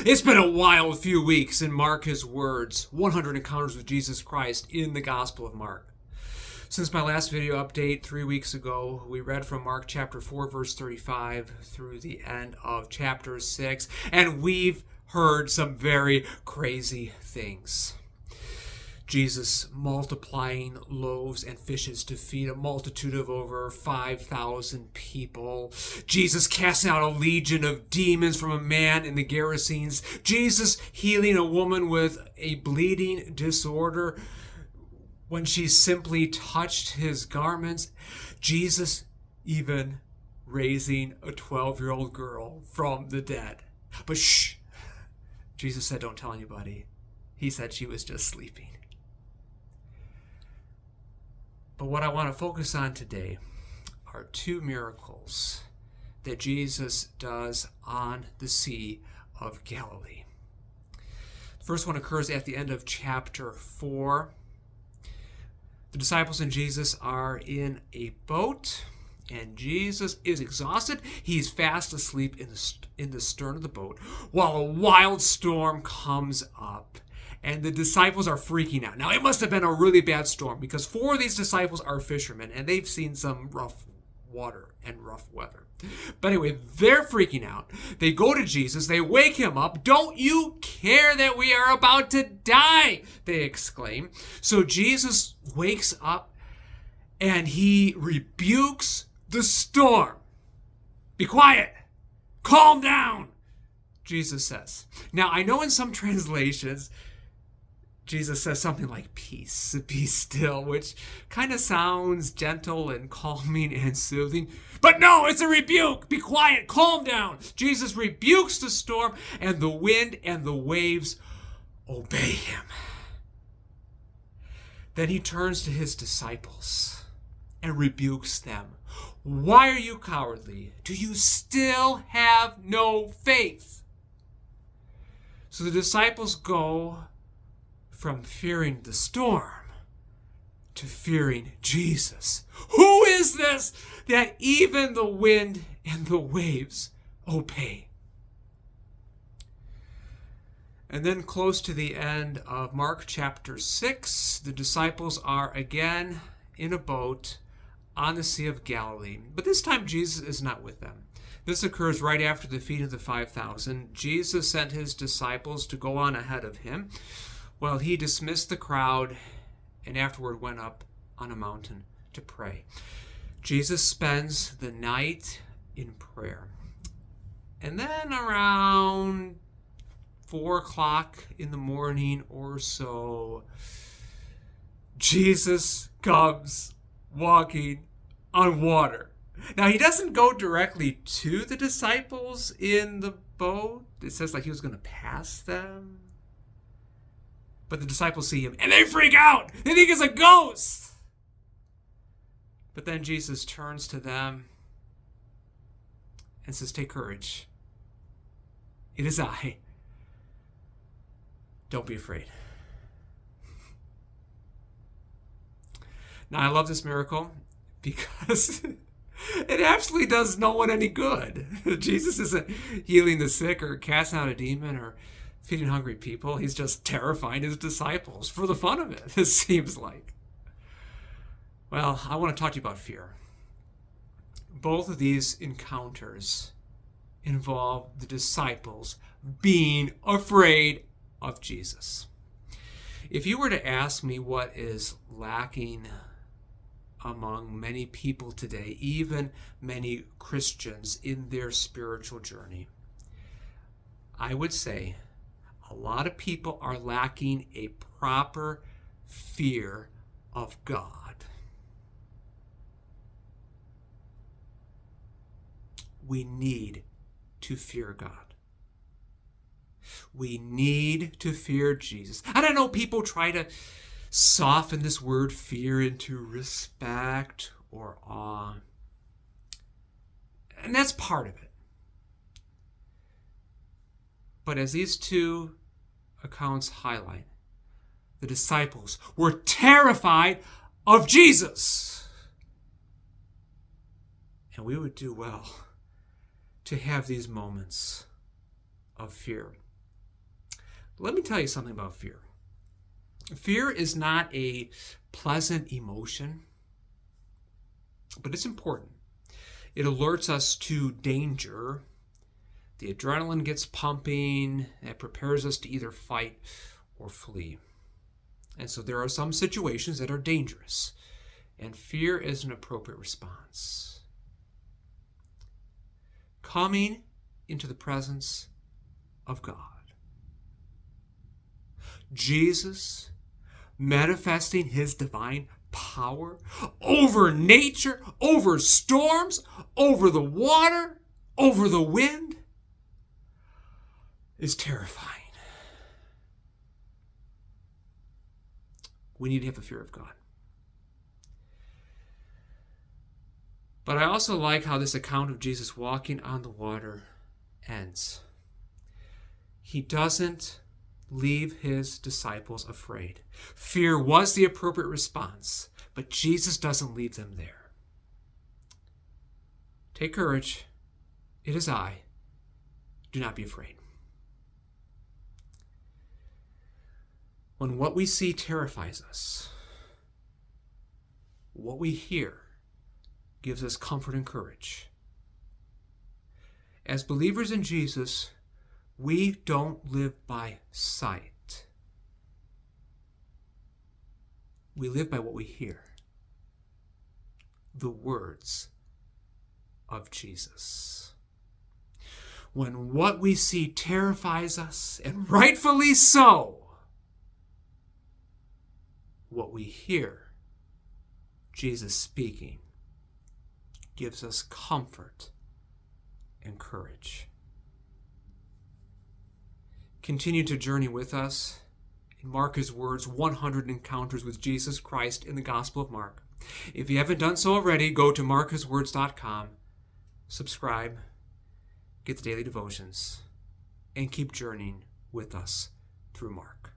It's been a wild few weeks, and mark his words, 100 encounters with Jesus Christ in the Gospel of Mark. Since my last video update 3 weeks ago, we read from Mark chapter 4, verse 35 through the end of chapter 6, and we've heard some very crazy things. Jesus multiplying loaves and fishes to feed a multitude of over 5,000 people. Jesus casting out a legion of demons from a man in the Gerasenes. Jesus healing a woman with a bleeding disorder when she simply touched his garments. Jesus even raising a 12-year-old girl from the dead. But shh, Jesus said, don't tell anybody. He said she was just sleeping. But what I want to focus on today are two miracles that Jesus does on the Sea of Galilee. The first one occurs at the end of chapter 4. The disciples and Jesus are in a boat, and Jesus is exhausted. He's fast asleep in the stern of the boat while a wild storm comes up. And the disciples are freaking out. Now, it must have been a really bad storm because 4 of these disciples are fishermen and they've seen some rough water and rough weather. But anyway, they're freaking out. They go to Jesus. They wake him up. "Don't you care that we are about to die?" they exclaim. So Jesus wakes up and he rebukes the storm. "Be quiet. Calm down," Jesus says. Now, I know in some translations, Jesus says something like, "Peace, be still," which kind of sounds gentle and calming and soothing. But no, it's a rebuke. "Be quiet, calm down." Jesus rebukes the storm, and the wind and the waves obey him. Then he turns to his disciples and rebukes them. "Why are you cowardly? Do you still have no faith?" So the disciples go from fearing the storm to fearing Jesus. Who is this that even the wind and the waves obey? And then close to the end of Mark chapter 6, the disciples are again in a boat on the Sea of Galilee. But this time Jesus is not with them. This occurs right after the feeding of the 5,000. Jesus sent his disciples to go on ahead of him, while he dismissed the crowd and afterward went up on a mountain to pray. Jesus spends the night in prayer. And then around 4 o'clock in the morning or so, Jesus comes walking on water. Now, he doesn't go directly to the disciples in the boat. It says like he was going to pass them. But the disciples see him and they freak out. They think it's a ghost. But then Jesus turns to them and says, "Take courage. It is I. Don't be afraid." Now, I love this miracle because it absolutely does no one any good. Jesus isn't healing the sick or casting out a demon or feeding hungry people. He's just terrifying his disciples for the fun of it, it seems like. Well, I want to talk to you about fear. Both of these encounters involve the disciples being afraid of Jesus. If you were to ask me what is lacking among many people today, even many Christians in their spiritual journey, I would say a lot of people are lacking a proper fear of God. We need to fear God. We need to fear Jesus. And I know people try to soften this word fear into respect or awe. And that's part of it. But as these two accounts highlight, the disciples were terrified of Jesus. And we would do well to have these moments of fear Let me tell you something about fear. Fear is not a pleasant emotion, but it's important. It alerts us to danger. The adrenaline gets pumping. It prepares us to either fight or flee. And so there are some situations that are dangerous, and fear is an appropriate response. Coming into the presence of God. Jesus manifesting his divine power over nature, over storms, over the water, over the wind is terrifying. We need to have a fear of God. But I also like how this account of Jesus walking on the water ends. He doesn't leave his disciples afraid. Fear was the appropriate response, but Jesus doesn't leave them there. Take courage. It is I. Do not be afraid. When what we see terrifies us, what we hear gives us comfort and courage. As believers in Jesus, we don't live by sight. We live by what we hear. The words of Jesus. When what we see terrifies us, and rightfully so, what we hear Jesus speaking gives us comfort and courage. Continue to journey with us in Mark's words, 100 encounters with Jesus Christ in the Gospel of Mark. If you haven't done so already, go to marcuswords.com, subscribe, get the daily devotions, and keep journeying with us through Mark.